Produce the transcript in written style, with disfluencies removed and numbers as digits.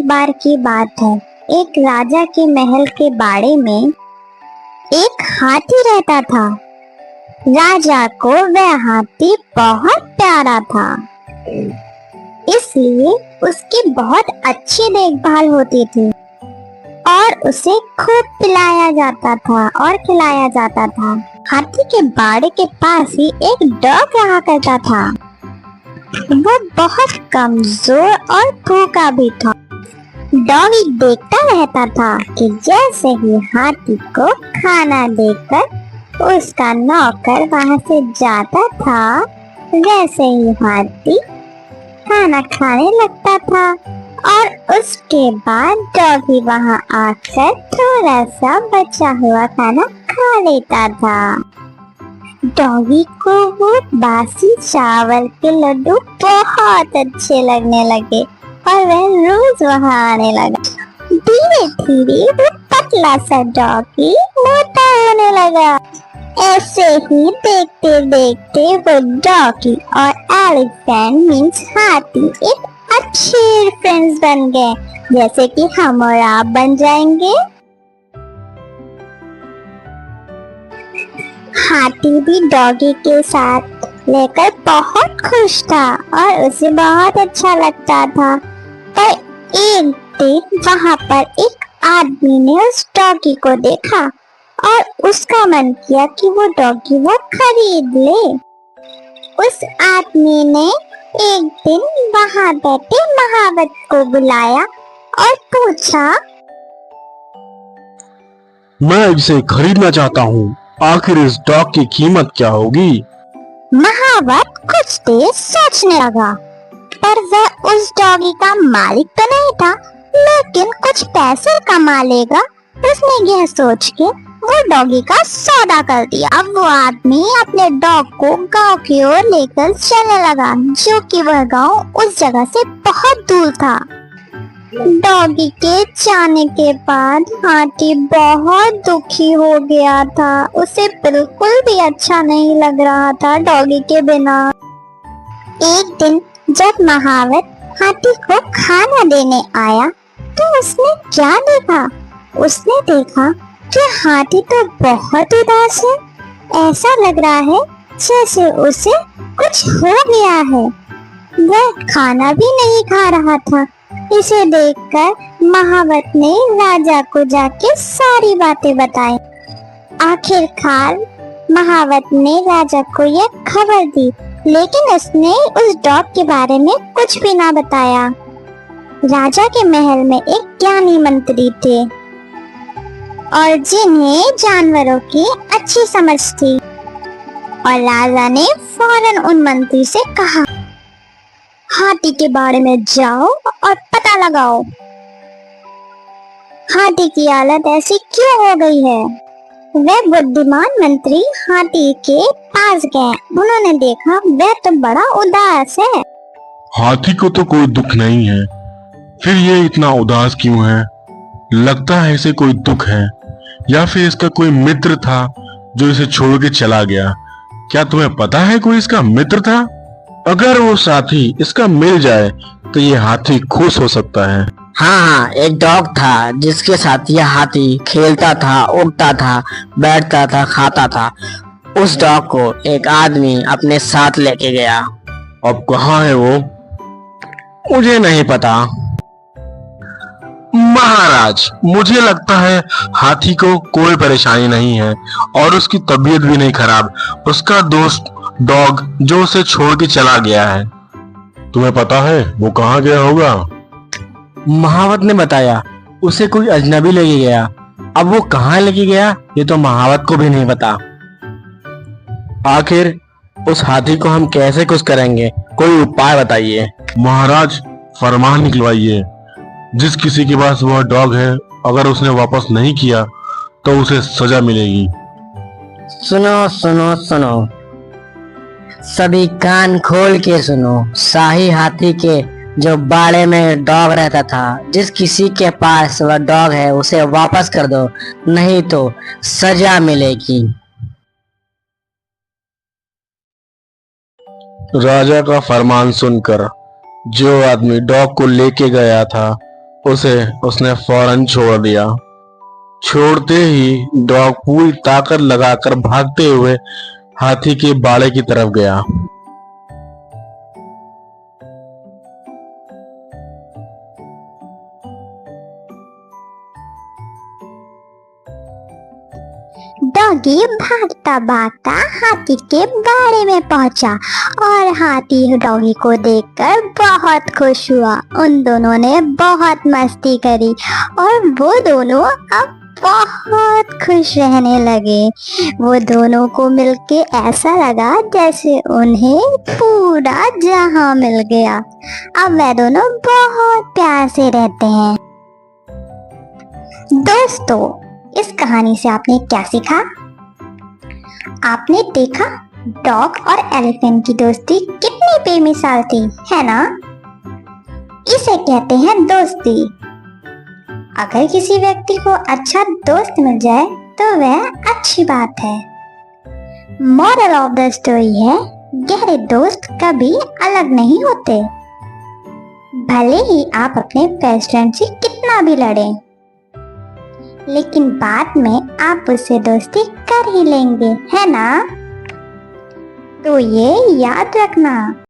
एक बार की बात है। एक राजा के महल के बाड़े में एक हाथी रहता था। राजा को वह हाथी बहुत प्यारा था, इसलिए उसकी बहुत अच्छी देखभाल होती थी और उसे खूब पिलाया जाता था और खिलाया जाता था। हाथी के बाड़े के पास ही एक डॉग रहा करता था। वो बहुत कमजोर और भूखा भी था। डॉगी देखता रहता था कि जैसे ही हाथी को खाना देकर उसका नौकर वहां से जाता था, वैसे ही हाथी खाना खाने लगता था और उसके बाद डॉगी वहां आकर थोड़ा सा बचा हुआ खाना खा लेता था। डॉगी को वो बासी चावल के लड्डू बहुत अच्छे लगने लगे और वह रोज वहां आने लगा। धीरे धीरे वो पतला सा डॉगी मोटा होने लगा। ऐसे ही देखते देखते वो डॉगी और एलिफेंट मीन्स हाथी एक अच्छे फ्रेंड्स बन गए, जैसे कि हम और आप बन जाएंगे। हाथी भी डॉगी के साथ लेकर बहुत खुश था और उसे बहुत अच्छा लगता था। पर एक दिन वहां पर एक आदमी ने उस डॉगी को देखा और उसका मन किया कि वो डॉगी वो खरीद ले। उस आदमी ने एक दिन वहां बैठे महावत को बुलाया और पूछा, मैं इसे खरीदना चाहता हूँ, आखिर इस डॉग की कीमत क्या होगी? महावत कुछ देर सोचने लगा, पर वह उस डॉगी का मालिक तो नहीं था, लेकिन कुछ पैसे कमा लेगा। उसने यह सोच के वो डॉगी का सौदा कर दिया। अब वो आदमी अपने डॉग को गांव की ओर लेकर चलने लगा, जो कि वह गांव उस जगह से बहुत दूर था। डॉगी के जाने के बाद हाथी बहुत दुखी हो गया था। उसे बिल्कुल भी अच्छा नहीं लग रहा था डॉगी के बिना। एक दिन जब महावत हाथी को खाना देने आया तो उसने क्या देखा? उसने देखा कि हाथी तो बहुत उदास है। ऐसा लग रहा है जैसे उसे कुछ हो गया है। वह खाना भी नहीं खा रहा था। इसे देखकर महावत ने राजा को जाके सारी बातें बताई। आखिरकार महावत ने राजा को यह खबर दी, लेकिन उसने उस डॉग के बारे में कुछ भी ना बताया। राजा के महल में एक ज्ञानी मंत्री थे और जिन्हें जानवरों की अच्छी समझ थी, और राजा ने फौरन उन मंत्री से कहा, हाथी के बारे में जाओ और पता लगाओ हाथी की हालत ऐसी क्यों हो गई है। वह बुद्धिमान मंत्री हाथी के पास गए। उन्होंने देखा वह तो बड़ा उदास है। हाथी को तो कोई दुख नहीं है, फिर ये इतना उदास क्यों है? लगता है इसे कोई दुख है, या फिर इसका कोई मित्र था जो इसे छोड़ के चला गया। क्या तुम्हें पता है कोई इसका मित्र था? अगर वो साथी इसका मिल जाए तो ये हाथी खुश हो सकता है। हाँ, एक डॉग था जिसके साथ यह हाथी खेलता था, उड़ता था, बैठता था, खाता था। उस डॉग को एक आदमी अपने साथ लेके गया। अब कहाँ है वो? मुझे नहीं पता। महाराज, मुझे लगता है हाथी को कोई परेशानी नहीं है और उसकी तबीयत भी नहीं खराब। उसका दोस्त डॉग जो उसे छोड़ के चला गया है। तुम्हें पता है वो कहाँ गया होगा? महावत ने बताया उसे कोई अजनबी लेके गया। अब वो कहाँ लेके गया ये तो महावत को भी नहीं पता। आखिर उस हाथी को हम कैसे खुश करेंगे? कोई उपाय बताइए। महाराज, फरमान निकलवाइए, जिस किसी के पास वह डॉग है, अगर उसने वापस नहीं किया तो उसे सजा मिलेगी। सुनो सुनो सुनो, सभी कान खोल के सुनो। शाही हाथी के जो बाड़े में डॉग रहता था, जिस किसी के पास वह डॉग है उसे वापस कर दो, नहीं तो सजा मिलेगी। राजा का फरमान सुनकर जो आदमी डॉग को लेके गया था उसे उसने फौरन छोड़ दिया। छोड़ते ही डॉग पूरी ताकत लगाकर भागते हुए हाथी के बाड़े की तरफ गया। डॉगी भागता भागता हाथी के बाड़े में पहुंचा और हाथी डॉगी को देखकर बहुत खुश हुआ। उन दोनों ने बहुत मस्ती करी और वो दोनों अब बहुत खुश रहने लगे। वो दोनों को मिलके ऐसा लगा जैसे उन्हें पूरा जहां मिल गया। अब वे दोनों बहुत प्यार से रहते हैं। दोस्तों, इस कहानी से आपने क्या सीखा? आपने देखा डॉग और एलिफेंट की दोस्ती कितनी बेमिसाल थी, है ना? इसे कहते हैं दोस्ती। अगर किसी व्यक्ति को अच्छा दोस्त मिल जाए तो वह अच्छी बात है। मॉरल ऑफ द स्टोरी है, गहरे दोस्त कभी अलग नहीं होते। भले ही आप अपने बेस्ट फ्रेंड से कितना भी लड़ें, लेकिन बाद में आप उससे दोस्ती कर ही लेंगे, है ना? तो ये याद रखना।